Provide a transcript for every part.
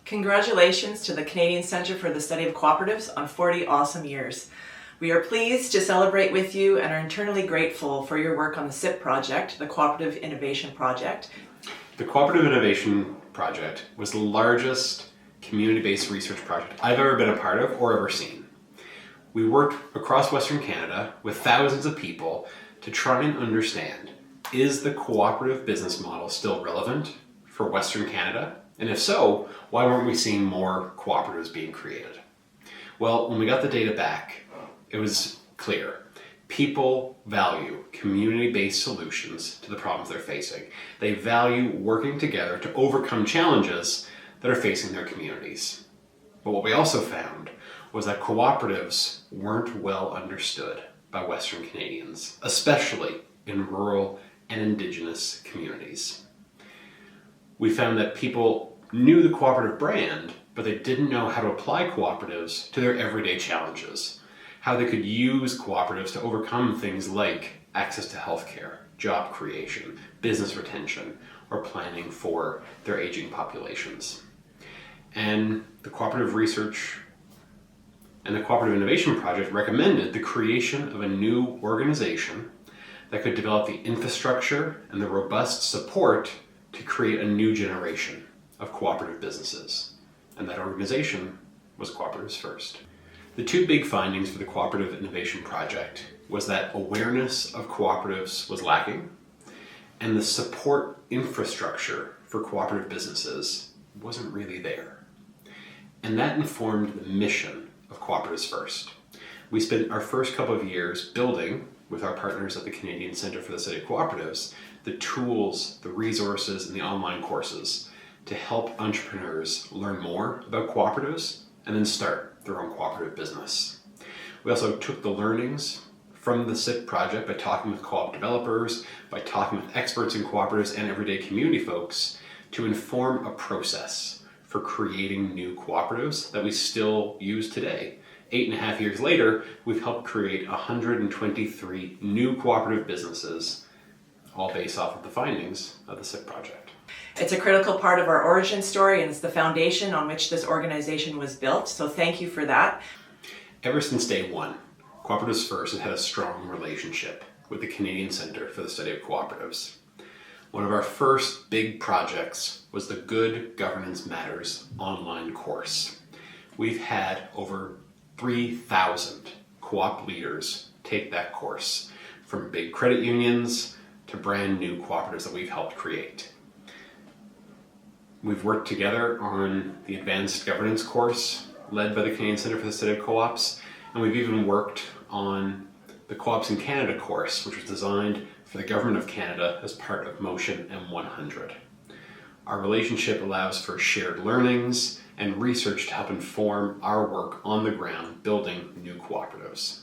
Congratulations to the Canadian Centre for the Study of Cooperatives on 40 awesome years. We are pleased to celebrate with you and are eternally grateful for your work on the CIP project, the Cooperative Innovation Project. The Cooperative Innovation Project was the largest community-based research project I've ever been a part of or ever seen. We worked across Western Canada with thousands of people to try and understand, is the cooperative business model still relevant for Western Canada? And if so, why weren't we seeing more cooperatives being created? Well, when we got the data back, it was clear. People value community-based solutions to the problems they're facing. They value working together to overcome challenges that are facing their communities. But what we also found was that cooperatives weren't well understood by Western Canadians, especially in rural and Indigenous communities. We found that people knew the cooperative brand, but they didn't know how to apply cooperatives to their everyday challenges, how they could use cooperatives to overcome things like access to healthcare, job creation, business retention, or planning for their aging populations. And the Cooperative Research and the Cooperative Innovation Project recommended the creation of a new organization that could develop the infrastructure and the robust support to create a new generation of cooperative businesses. And that organization was Cooperatives First. The two big findings for the Cooperative Innovation Project was that awareness of cooperatives was lacking, and the support infrastructure for cooperative businesses wasn't really there. And that informed the mission of Cooperatives First. We spent our first couple of years building, with our partners at the Canadian Centre for the Study of Cooperatives, the tools, the resources, and the online courses to help entrepreneurs learn more about cooperatives and then start their own cooperative business. We also took the learnings from the CIP project by talking with co-op developers, by talking with experts in cooperatives and everyday community folks to inform a process for creating new cooperatives that we still use today. 8.5 years later, we've helped create 123 new cooperative businesses, all based off of the findings of the CIP project. It's a critical part of our origin story and it's the foundation on which this organization was built, so thank you for that. Ever since day one, Cooperatives First has had a strong relationship with the Canadian Centre for the Study of Cooperatives. One of our first big projects was the Good Governance Matters online course. We've had over 3,000 co-op leaders take that course, from big credit unions to brand new cooperatives that we've helped create. We've worked together on the Advanced Governance course led by the Canadian Centre for the Study of Co-ops, and we've even worked on the Co-ops in Canada course, which was designed for the Government of Canada as part of Motion M100. Our relationship allows for shared learnings and research to help inform our work on the ground building new cooperatives.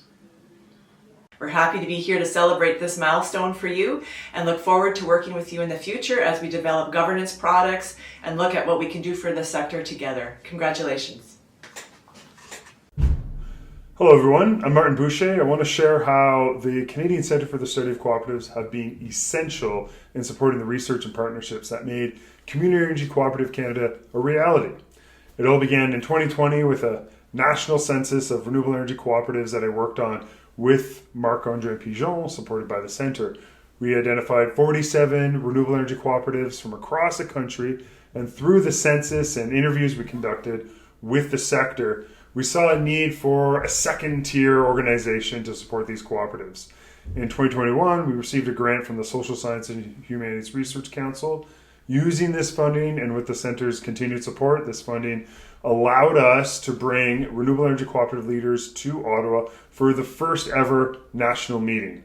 We're happy to be here to celebrate this milestone for you and look forward to working with you in the future as we develop governance products and look at what we can do for the sector together. Congratulations. Hello everyone, I'm Martin Boucher. I want to share how the Canadian Centre for the Study of Cooperatives have been essential in supporting the research and partnerships that made Community Energy Cooperative Canada a reality. It all began in 2020 with a national census of renewable energy cooperatives that I worked on with Marc-André Pigeon, supported by the Centre. We identified 47 renewable energy cooperatives from across the country, and through the census and interviews we conducted with the sector, we saw a need for a second-tier organization to support these cooperatives. In 2021, we received a grant from the Social Science and Humanities Research Council. Using this funding and with the Centre's continued support, this funding allowed us to bring renewable energy cooperative leaders to Ottawa for the first ever national meeting.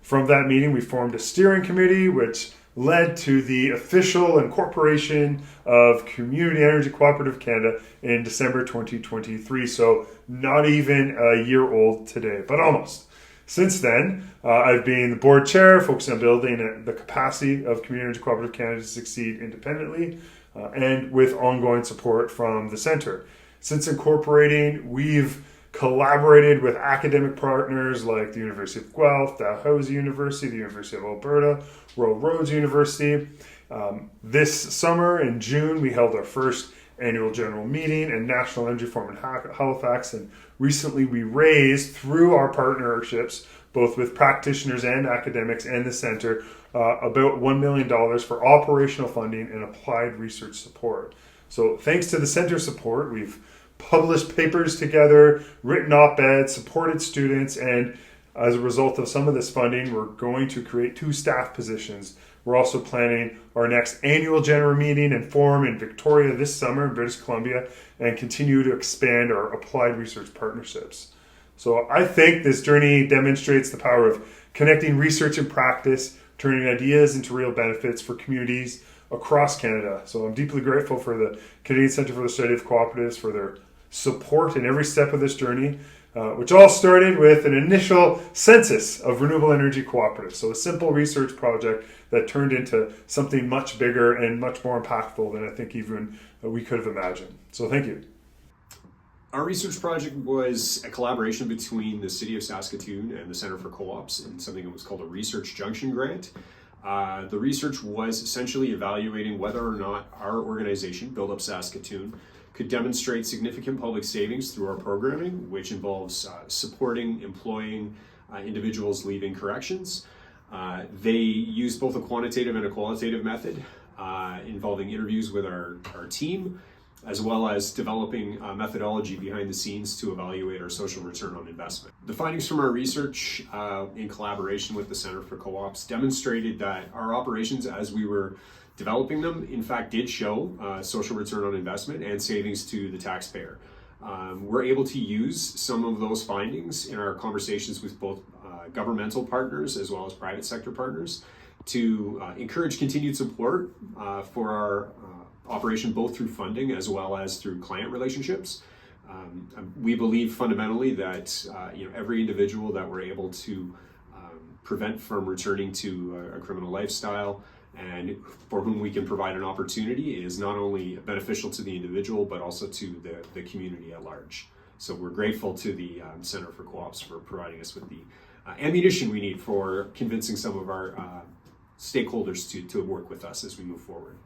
From that meeting, we formed a steering committee, which led to the official incorporation of Community Energy Cooperative Canada in December 2023. So not even a year old today, but almost. Since then, I've been the board chair, focusing on building the capacity of Community Energy Cooperative Canada to succeed independently and with ongoing support from the Centre. Since incorporating, we've collaborated with academic partners like the University of Guelph, Dalhousie University, the University of Alberta, Royal Roads University. This summer in June, we held our first annual general meeting and National Energy Forum in Halifax. And recently we raised, through our partnerships, both with practitioners and academics and the Centre, about $1 million for operational funding and applied research support. So thanks to the Centre's support, we've published papers together, written op-eds, supported students, and as a result of some of this funding, we're going to create 2 staff positions. We're also planning our next annual general meeting and forum in Victoria this summer in British Columbia, and continue to expand our applied research partnerships. So I think this journey demonstrates the power of connecting research and practice, turning ideas into real benefits for communities across Canada. So I'm deeply grateful for the Canadian Centre for the Study of Cooperatives for their support in every step of this journey, which all started with an initial census of renewable energy cooperatives. So a simple research project that turned into something much bigger and much more impactful than I think even we could have imagined. So thank you. Our research project was a collaboration between the City of Saskatoon and the Centre for Co-ops in something that was called a Research Junction Grant. The research was essentially evaluating whether or not our organization, Build Up Saskatoon, could demonstrate significant public savings through our programming, which involves supporting, employing individuals leaving corrections. They use both a quantitative and a qualitative method involving interviews with our team, as well as developing a methodology behind the scenes to evaluate our social return on investment. The findings from our research in collaboration with the Centre for Co-ops demonstrated that our operations, as we were developing them, in fact did show social return on investment and savings to the taxpayer. We're able to use some of those findings in our conversations with both governmental partners as well as private sector partners to encourage continued support for our operation, both through funding as well as through client relationships. We believe fundamentally that every individual that we're able to prevent from returning to a criminal lifestyle and for whom we can provide an opportunity is not only beneficial to the individual but also to the community at large. So we're grateful to the Centre for Co-ops for providing us with the ammunition we need for convincing some of our stakeholders to work with us as we move forward.